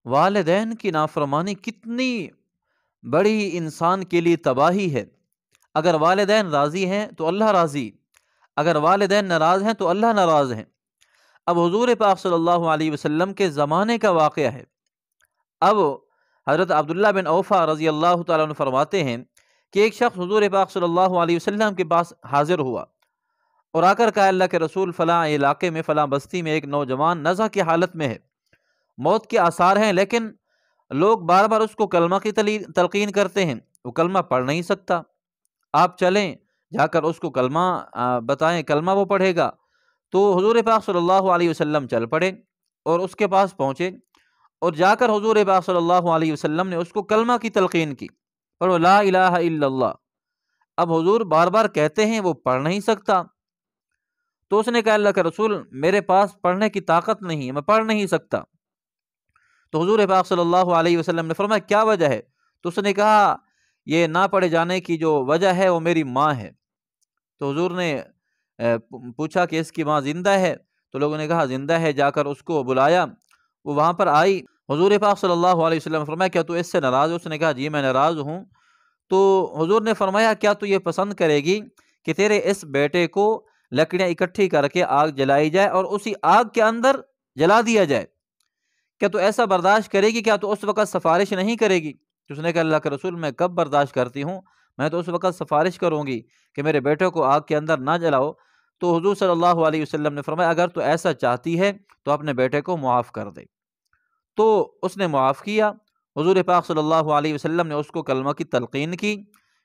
والدین کی نافرمانی کتنی بڑی انسان کے لیے تباہی ہے۔ اگر والدین راضی ہیں تو اللہ راضی، اگر والدین ناراض ہیں تو اللہ ناراض ہیں۔ اب حضور پاک صلی اللہ علیہ وسلم کے زمانے کا واقعہ ہے۔ اب حضرت عبداللہ بن اوفا رضی اللہ تعالیٰ عنہ فرماتے ہیں کہ ایک شخص حضور پاک صلی اللہ علیہ وسلم کے پاس حاضر ہوا اور آ کر کہا، اللہ کے رسول، فلاں علاقے میں فلاں بستی میں ایک نوجوان نزع کی حالت میں ہے، موت کے آثار ہیں، لیکن لوگ بار بار اس کو کلمہ کی تلقین کرتے ہیں، وہ کلمہ پڑھ نہیں سکتا، آپ چلیں جا کر اس کو کلمہ بتائیں، کلمہ وہ پڑھے گا۔ تو حضور پاک صلی اللہ علیہ وسلم چل پڑے اور اس کے پاس پہنچے، اور جا کر حضور پاک صلی اللہ علیہ وسلم نے اس کو کلمہ کی تلقین کی، اور وہ لا الہ الا اللہ۔ اب حضور بار بار کہتے ہیں وہ پڑھ نہیں سکتا، تو اس نے کہا، اللہ کے رسول، میرے پاس پڑھنے کی طاقت نہیں ہے، میں پڑھ نہیں سکتا۔ تو حضور پاک صلی اللہ علیہ وسلم نے فرمایا، کیا وجہ ہے؟ تو اس نے کہا، یہ نہ پڑھے جانے کی جو وجہ ہے وہ میری ماں ہے۔ تو حضور نے پوچھا کہ اس کی ماں زندہ ہے؟ تو لوگوں نے کہا زندہ ہے۔ جا کر اس کو بلایا، وہ وہاں پر آئی۔ حضور پاک صلی اللہ علیہ وسلم نے فرمایا، کیا تو اس سے ناراض ہے؟ اس نے کہا، جی میں ناراض ہوں۔ تو حضور نے فرمایا، کیا تو یہ پسند کرے گی کہ تیرے اس بیٹے کو لکڑیاں اکٹھی کر کے آگ جلائی جائے اور اسی آگ کے اندر جلا دیا جائے؟ کیا تو ایسا برداشت کرے گی؟ کیا تو اس وقت سفارش نہیں کرے گی؟ تو اس نے کہا، اللہ کے رسول، میں کب برداشت کرتی ہوں، میں تو اس وقت سفارش کروں گی کہ میرے بیٹے کو آگ کے اندر نہ جلاؤ۔ تو حضور صلی اللہ علیہ وسلم نے فرمایا، اگر تو ایسا چاہتی ہے تو اپنے بیٹے کو معاف کر دے۔ تو اس نے معاف کیا۔ حضور پاک صلی اللہ علیہ وسلم نے اس کو کلمہ کی تلقین کی۔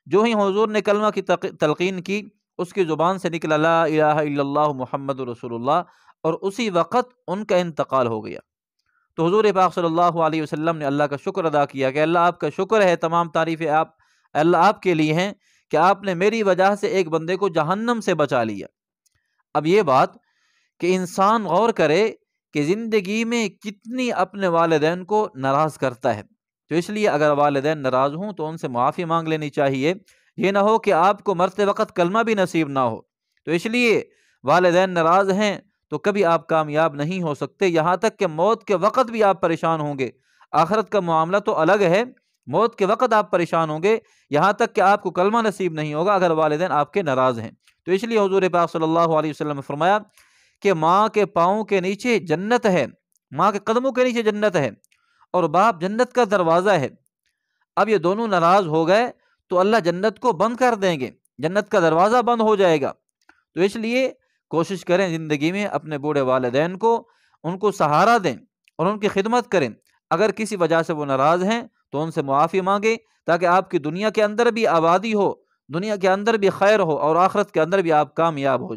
جو ہی حضور نے کلمہ کی تلقین کی، اس کی زبان سے نکلا لا الہ الا اللہ محمد رسول اللہ، اور اسی وقت ان کا انتقال ہو گیا۔ تو حضور پاک صلی اللہ علیہ وسلم نے اللہ کا شکر ادا کیا کہ اللہ آپ کا شکر ہے، تمام تعریفیں اللہ آپ کے لیے ہیں کہ آپ نے میری وجہ سے ایک بندے کو جہنم سے بچا لیا۔ اب یہ بات کہ انسان غور کرے کہ زندگی میں کتنی اپنے والدین کو ناراض کرتا ہے، تو اس لیے اگر والدین ناراض ہوں تو ان سے معافی مانگ لینی چاہیے۔ یہ نہ ہو کہ آپ کو مرتے وقت کلمہ بھی نصیب نہ ہو۔ تو اس لیے والدین ناراض ہیں تو کبھی آپ کامیاب نہیں ہو سکتے، یہاں تک کہ موت کے وقت بھی آپ پریشان ہوں گے۔ آخرت کا معاملہ تو الگ ہے، موت کے وقت آپ پریشان ہوں گے، یہاں تک کہ آپ کو کلمہ نصیب نہیں ہوگا اگر والدین آپ کے ناراض ہیں۔ تو اس لیے حضور پاک صلی اللہ علیہ وسلم نے فرمایا کہ ماں کے پاؤں کے نیچے جنت ہے، ماں کے قدموں کے نیچے جنت ہے، اور باپ جنت کا دروازہ ہے۔ اب یہ دونوں ناراض ہو گئے تو اللہ جنت کو بند کر دیں گے، جنت کا دروازہ بند ہو جائے گا۔ تو اس لیے کوشش کریں زندگی میں اپنے بوڑھے والدین کو، ان کو سہارا دیں اور ان کی خدمت کریں۔ اگر کسی وجہ سے وہ ناراض ہیں تو ان سے معافی مانگیں، تاکہ آپ کی دنیا کے اندر بھی آبادی ہو، دنیا کے اندر بھی خیر ہو، اور آخرت کے اندر بھی آپ کامیاب ہو جائیں۔